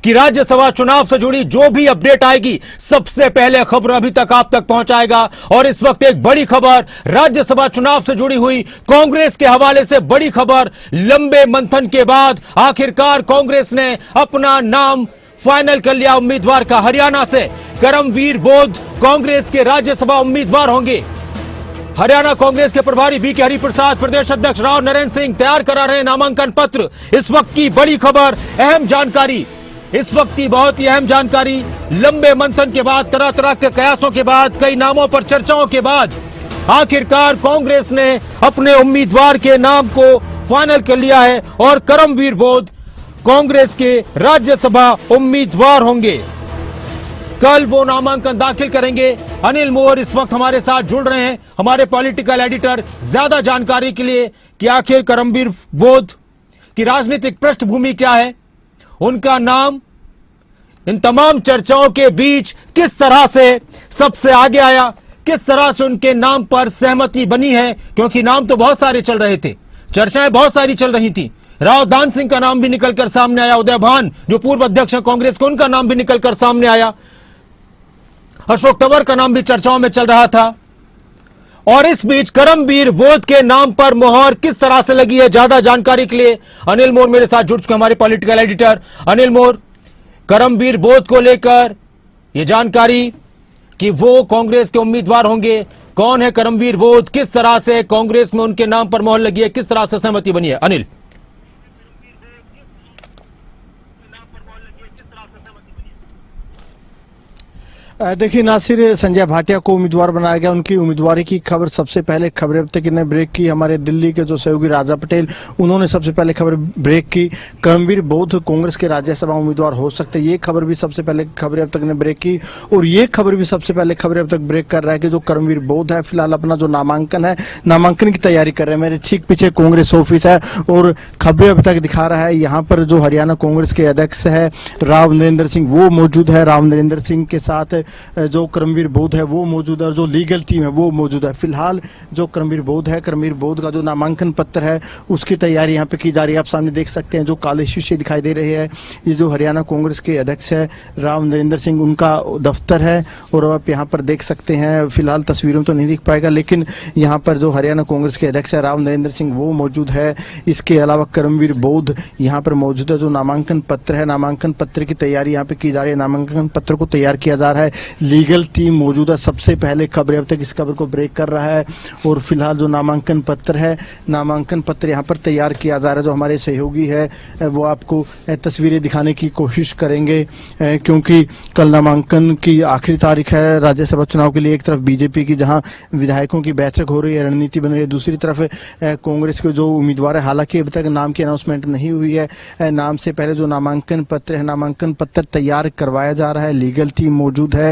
कि राज्यसभा चुनाव से जुड़ी जो भी अपडेट आएगी सबसे पहले खबर अभी तक आप तक पहुंचाएगा। और इस वक्त एक बड़ी खबर राज्यसभा चुनाव से जुड़ी हुई कांग्रेस के हवाले से बड़ी खबर। लंबे मंथन के बाद आखिरकार कांग्रेस ने अपना नाम फाइनल कर लिया उम्मीदवार का। हरियाणा से करमवीर बोध कांग्रेस के राज्यसभा उम्मीदवार होंगे। हरियाणा कांग्रेस के प्रभारी बी के हरिप्रसाद, प्रदेश अध्यक्ष राव नरेंद्र सिंह तैयार करा रहे नामांकन पत्र। इस वक्त की बड़ी खबर, अहम जानकारी, इस वक्त की बहुत ही अहम जानकारी। लंबे मंथन के बाद, तरह तरह के कयासों के बाद, कई नामों पर चर्चाओं के बाद आखिरकार कांग्रेस ने अपने उम्मीदवार के नाम को फाइनल कर लिया है और करमवीर बोध कांग्रेस के राज्यसभा उम्मीदवार होंगे। कल वो नामांकन दाखिल करेंगे। अनिल मोहर इस वक्त हमारे साथ जुड़ रहे हैं, हमारे पॉलिटिकल एडिटर, ज्यादा जानकारी के लिए कि आखिर करमवीर बोध की राजनीतिक पृष्ठभूमि क्या है, उनका नाम इन तमाम चर्चाओं के बीच किस तरह से सबसे आगे आया, किस तरह से उनके नाम पर सहमति बनी है, क्योंकि नाम तो बहुत सारे चल रहे थे, चर्चाएं बहुत सारी चल रही थी। राव दान सिंह का नाम भी निकलकर सामने आया, उदय भान जो पूर्व अध्यक्ष है कांग्रेस के, उनका नाम भी निकलकर सामने आया, अशोक तंवर का नाम भी चर्चाओं में चल रहा था। और इस बीच करमवीर बोध के नाम पर मोहर किस तरह से लगी है, ज्यादा जानकारी के लिए अनिल मोहर मेरे साथ जुड़ चुके, हमारे पॉलिटिकल एडिटर। अनिल मोहर, करमवीर बोध को लेकर यह जानकारी कि वो कांग्रेस के उम्मीदवार होंगे, कौन है करमवीर बोध, किस तरह से कांग्रेस में उनके नाम पर मोहर लगी है, किस तरह से सहमति बनी है? अनिल। देखिए नासिर, संजय भाटिया को उम्मीदवार बनाया गया। उनकी उम्मीदवारी की खबर सबसे पहले खबरें अब तक ने ब्रेक की। हमारे दिल्ली के जो सहयोगी राजा पटेल, उन्होंने सबसे पहले खबर ब्रेक की। करमवीर बोध कांग्रेस के राज्यसभा उम्मीदवार हो सकते, ये खबर भी सबसे पहले खबरें अब तक ने ब्रेक की। और ये खबर भी सबसे पहले खबरें अब तक ब्रेक कर रहा है कि जो करमवीर बोध है फिलहाल अपना जो नामांकन है, नामांकन की तैयारी कर रहे हैं। मेरे ठीक पीछे कांग्रेस ऑफिस है और खबरें अब तक दिखा रहा है। यहाँ पर जो हरियाणा कांग्रेस के अध्यक्ष है राव नरेंद्र सिंह, वो मौजूद है। राव नरेंद्र सिंह के साथ जो करमवीर बोध है वो मौजूद है और जो लीगल टीम है वो मौजूद है। फिलहाल जो करमवीर बोध है, करमवीर बोध का जो नामांकन पत्र है उसकी तैयारी यहाँ पे की जा रही है। आप सामने देख सकते हैं जो काले शीशे दिखाई दे रहे हैं, ये जो हरियाणा कांग्रेस के अध्यक्ष है राव नरेंद्र सिंह, उनका दफ्तर है। और आप यहाँ पर देख सकते हैं, फिलहाल तस्वीरों तो नहीं दिख पाएगा, लेकिन यहाँ पर जो हरियाणा कांग्रेस के अध्यक्ष है राव नरेंद्र सिंह वो मौजूद है। इसके अलावा करमवीर बोध यहाँ पर मौजूद है। जो नामांकन पत्र है, नामांकन पत्र की तैयारी यहाँ पे की जा रही है, नामांकन पत्र को तैयार किया जा रहा है। लीगल टीम मौजूद है। सबसे पहले खबर अब तक इस खबर को ब्रेक कर रहा है। और फिलहाल जो नामांकन पत्र है, नामांकन पत्र यहाँ पर तैयार किया जा रहा है। जो हमारे सहयोगी है वो आपको तस्वीरें दिखाने की कोशिश करेंगे, क्योंकि कल नामांकन की आखिरी तारीख है राज्यसभा चुनाव के लिए। एक तरफ बीजेपी की जहां विधायकों की बैठक हो रही है, रणनीति बन रही है, दूसरी तरफ कांग्रेस के जो उम्मीदवार है, हालांकि अभी तक नाम की अनाउंसमेंट नहीं हुई है। नाम से पहले जो नामांकन पत्र है, नामांकन पत्र तैयार करवाया जा रहा है। लीगल टीम मौजूद है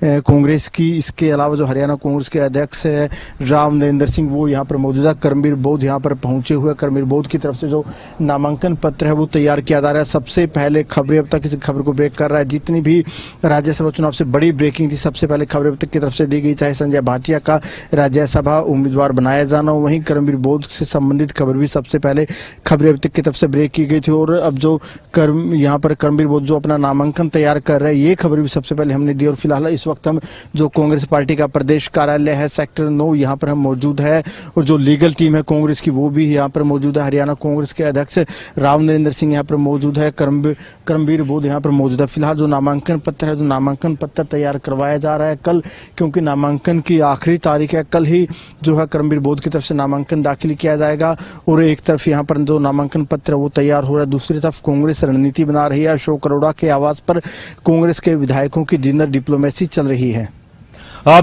कांग्रेस की। इसके अलावा जो हरियाणा कांग्रेस के अध्यक्ष है राव नरेंद्र सिंह वो यहाँ पर मौजूद है। करमवीर बोध यहाँ पर पहुंचे हुए। करमवीर बोध की तरफ से जो नामांकन पत्र है वो तैयार किया जा रहा है। सबसे पहले खबरें अब तक इस खबर को ब्रेक कर रहा है। जितनी भी राज्यसभा चुनाव से बड़ी ब्रेकिंग थी, सबसे पहले खबरें अब तक की तरफ से दी गई, चाहे संजय भाटिया का राज्यसभा उम्मीदवार बनाया जाना हो, वहीं करमवीर बोध से संबंधित खबर भी सबसे पहले खबरें अब तक की तरफ से ब्रेक की गई थी। और अब जो यहाँ पर करमवीर बोध जो अपना नामांकन तैयार कर रहे हैं, ये खबर भी सबसे पहले हमने दी। और फिलहाल इस वक्त हम जो कांग्रेस पार्टी का प्रदेश कार्यालय है सेक्टर 9, यहाँ पर हम मौजूद है। और जो लीगल टीम है कांग्रेस की वो भी यहाँ पर मौजूद है। हरियाणा कांग्रेस के अध्यक्ष राव नरेंद्र सिंह यहाँ पर मौजूद है। करमवीर बोध यहाँ पर मौजूद है। फिलहाल जो नामांकन पत्र है, जो नामांकन पत्र तैयार करवाया जा रहा है कल, क्योंकि नामांकन की आखिरी तारीख है। कल ही जो है करमवीर बोध की तरफ से नामांकन दाखिल किया जाएगा। और एक तरफ यहाँ पर जो नामांकन पत्र है वो तैयार हो रहा है, दूसरी तरफ कांग्रेस रणनीति बना रही है। अशोक अरोड़ा के आवास पर कांग्रेस के विधायकों की डिनर डिप्लोमेसी चल रही है।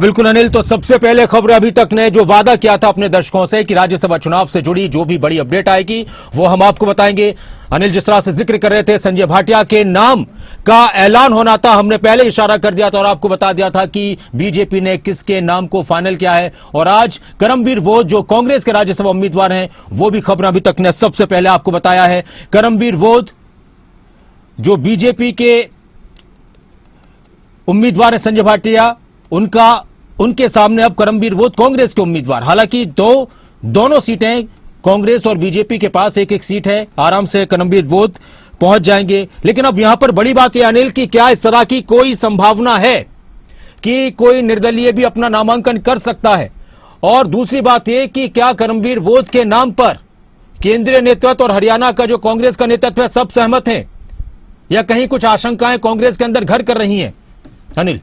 बिल्कुल अनिल, तो सबसे पहले खबर अभी तक ने जो वादा किया था अपने दर्शकों से कि राज्यसभा चुनाव से जुड़ी जो भी बड़ी अपडेट आएगी वो हम आपको बताएंगे। अनिल जिस तरह से जिक्र कर रहे थे, संजय भाटिया के नाम का ऐलान होना था, हमने पहले इशारा कर दिया था और आपको बता दिया था कि बीजेपी ने किसके नाम को फाइनल किया है। और आज करमवीर बोध जो कांग्रेस के राज्यसभा उम्मीदवार हैं, वो भी खबर अभी तक ने सबसे पहले आपको बताया है। करमवीर बोध जो बीजेपी के उम्मीदवार है, संजय भाटिया, उनके सामने अब करमवीर बोध कांग्रेस के उम्मीदवार। हालांकि दोनों सीटें कांग्रेस और बीजेपी के पास एक एक सीट है। आराम से करमवीर बोध पहुंच जाएंगे। लेकिन अब यहां पर बड़ी बात यह अनिल कि क्या इस तरह की कोई संभावना है कि कोई निर्दलीय भी अपना नामांकन कर सकता है? और दूसरी बात यह कि क्या करमवीर बोध के नाम पर केंद्रीय नेतृत्व और हरियाणा का जो कांग्रेस का नेतृत्व है सब सहमत हैं, या कहीं कुछ आशंकाएं कांग्रेस के अंदर घर कर रही हैं? अनिल,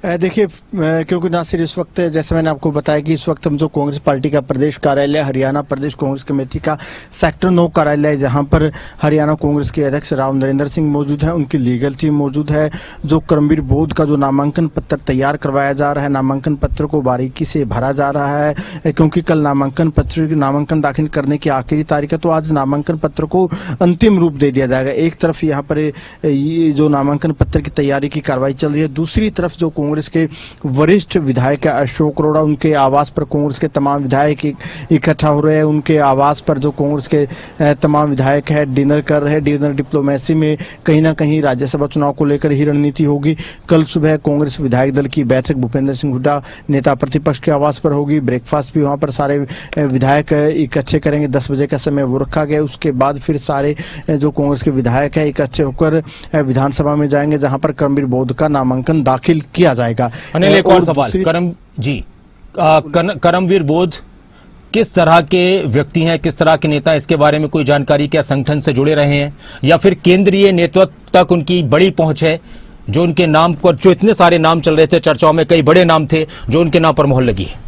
देखिए, क्योंकि नासिर इस वक्त जैसे मैंने आपको बताया कि इस वक्त हम जो कांग्रेस पार्टी का प्रदेश कार्यालय हरियाणा प्रदेश कांग्रेस कमेटी का सेक्टर 9 कार्यालय है, जहां पर हरियाणा कांग्रेस के अध्यक्ष राव नरेंद्र सिंह मौजूद हैं, उनकी लीगल टीम मौजूद है। जो करमवीर बोध का जो नामांकन पत्र तैयार करवाया जा रहा है, नामांकन पत्र को बारीकी से भरा जा रहा है, क्योंकि कल नामांकन दाखिल करने की आखिरी तारीख है, तो आज नामांकन पत्र को अंतिम रूप दे दिया जाएगा। एक तरफ यहाँ पर ये जो नामांकन पत्र की तैयारी की कार्रवाई चल रही है, दूसरी तरफ जो कांग्रेस के वरिष्ठ विधायक अशोक अरोड़ा, उनके आवास पर कांग्रेस के तमाम विधायक इकट्ठा हो रहे हैं। उनके आवास पर जो कांग्रेस के तमाम विधायक है डिनर कर रहे हैं। डिनर डिप्लोमेसी में कहीं ना कहीं राज्यसभा चुनाव को लेकर ही रणनीति होगी। कल सुबह कांग्रेस विधायक दल की बैठक भूपेंद्र सिंह हुड्डा नेता प्रतिपक्ष के आवास पर होगी। ब्रेकफास्ट भी वहां पर सारे विधायक इकट्ठे करेंगे। 10 बजे का समय वो रखा गया। उसके बाद फिर सारे जो कांग्रेस के विधायक है इकट्ठे होकर विधानसभा में जाएंगे, जहां पर करमवीर बोध का नामांकन दाखिल किया जाएगा। अनिल, एक और सवाल करमवीर बोध किस तरह के व्यक्ति हैं, किस तरह के नेता, इसके बारे में कोई जानकारी? क्या संगठन से जुड़े रहे हैं या फिर केंद्रीय नेतृत्व तक उनकी बड़ी पहुंच है, जो उनके नाम पर जो इतने सारे नाम चल रहे थे चर्चाओं में, कई बड़े नाम थे जो उनके नाम पर मोहर लगी है?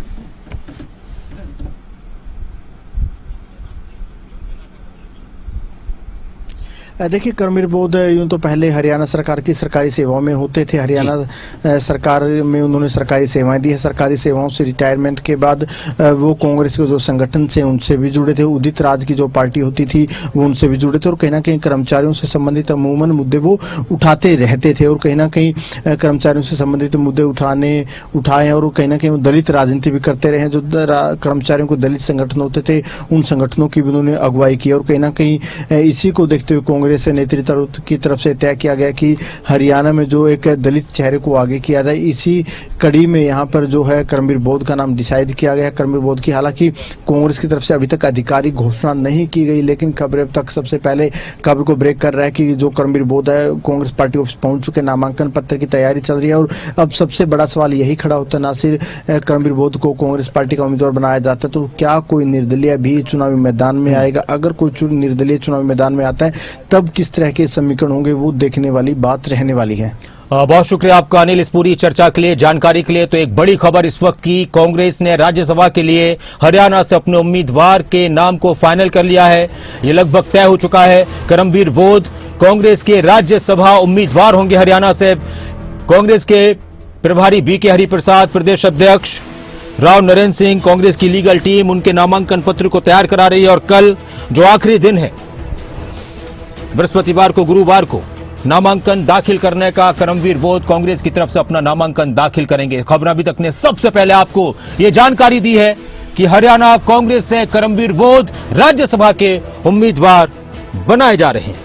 देखिए, करमवीर बोध यूं तो पहले हरियाणा सरकार की सरकारी सेवाओं में होते थे। हरियाणा सरकार में उन्होंने सरकारी सेवाएं दी है। सरकारी सेवाओं से रिटायरमेंट के बाद वो कांग्रेस के जो संगठन से उनसे भी जुड़े थे। उदित राज की जो पार्टी होती थी वो उनसे भी जुड़े थे, और कहीं ना कहीं कर्मचारियों से संबंधित अमूमन मुद्दे वो उठाते रहते थे, और कहीं ना कहीं कर्मचारियों से संबंधित मुद्दे उठाए हैं, और कहीं ना कहीं वो दलित राजनीति भी करते रहे। जो कर्मचारियों को दलित संगठन होते थे उन संगठनों की भी उन्होंने अगुवाई की, और कहीं ना कहीं इसी को देखते हुए कांग्रेस नेतृत्व की तरफ से तय किया गया कि हरियाणा में जो एक दलित चेहरे को आगे किया जाए। इसी कड़ी में यहाँ पर जो है करमवीर बोध का नाम डिसाइड किया गया। करमवीर बोध की हालांकि कांग्रेस की तरफ से अभी तक आधिकारिक घोषणा नहीं की गई, लेकिन खबर अब तक सबसे पहले खबर को ब्रेक कर रहा है कि जो करमवीर बोध है कांग्रेस पार्टी ऑफिस पहुंच चुके, नामांकन पत्र की तैयारी चल रही है। और अब सबसे बड़ा सवाल यही खड़ा होता है, नासिर, करमवीर बोध को कांग्रेस पार्टी का उम्मीदवार बनाया जाता है तो क्या कोई निर्दलीय भी चुनावी मैदान में आएगा? अगर कोई निर्दलीय चुनावी मैदान में आता है तब किस तरह के समीकरण होंगे, वो देखने वाली बात रहने वाली है। बहुत शुक्रिया आपका अनिल इस पूरी चर्चा के लिए, जानकारी के लिए। तो एक बड़ी खबर इस वक्त की, कांग्रेस ने राज्यसभा के लिए हरियाणा से अपने उम्मीदवार के नाम को फाइनल कर लिया है। ये लगभग तय हो चुका है। करमवीर बोध कांग्रेस के राज्यसभा उम्मीदवार होंगे हरियाणा से। कांग्रेस के प्रभारी बीके हरिप्रसाद, प्रदेश अध्यक्ष राव नरेंद्र सिंह, कांग्रेस की लीगल टीम उनके नामांकन पत्र को तैयार करा रही है। और कल जो आखिरी दिन है, बृहस्पतिवार को, गुरुवार को नामांकन दाखिल करने का, करमवीर बोध कांग्रेस की तरफ से अपना नामांकन दाखिल करेंगे। खबर अभी तक ने सबसे पहले आपको यह जानकारी दी है कि हरियाणा कांग्रेस से करमवीर बोध राज्यसभा के उम्मीदवार बनाए जा रहे हैं।